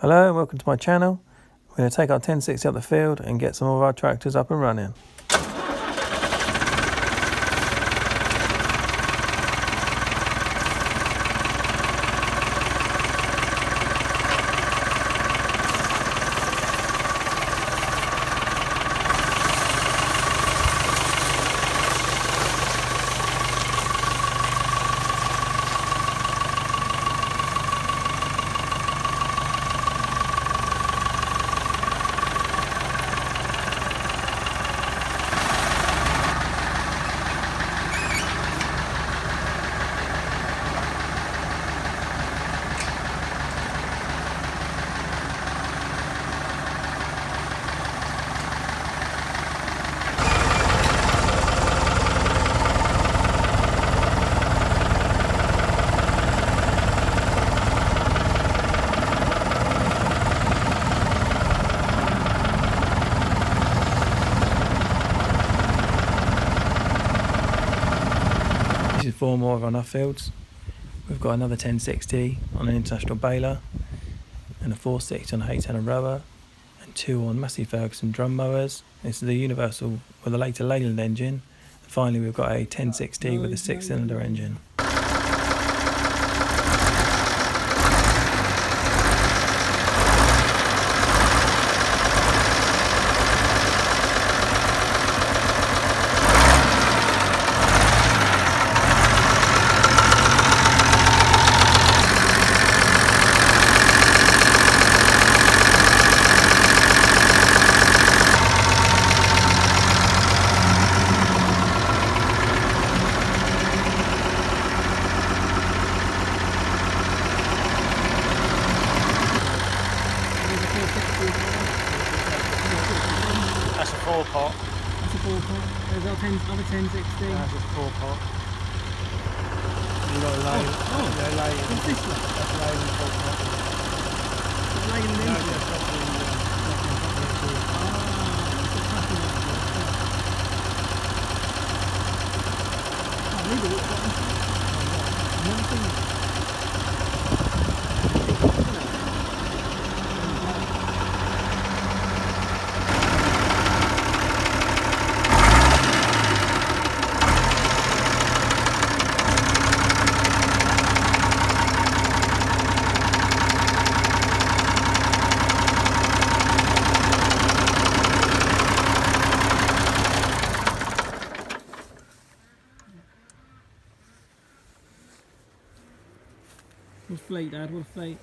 Hello and welcome to my channel. We're going to take our 1060 up the field and get some of our tractors up and running. This is 4 more on our fields. We've got another 1060 on an International baler, and a 460 on a Haytana rower, and 2 on Massey Ferguson drum mowers. This is the Universal with a later Leyland engine. And finally we've got a 1060 with a 6-cylinder engine. That's a 4-pot. That's a 4-pot. There's our other 1060. That's a 4-pot. You've got a Leyland. Yeah, Leyland. What's this one? That's a Leyland 4-pot. It's a Leyland No, engine. that's not the It's a tracking engine. I can't believe it. I've never seen it. What a fleet, Dad, what a fleet.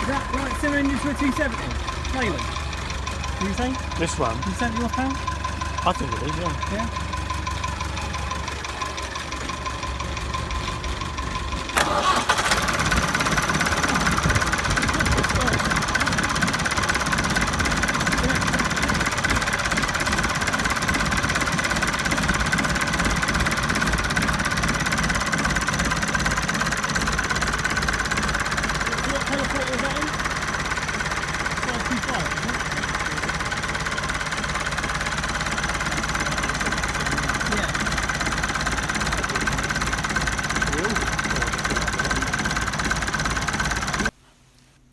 Is that right, similar engine to a 270? Leyland? Do you think? This one? 270 horsepower? I think it is, yeah. Yeah.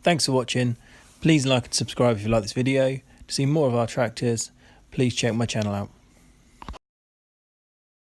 Thanks for watching. Please like and subscribe if you like this video. To see more of our tractors, please check my channel out.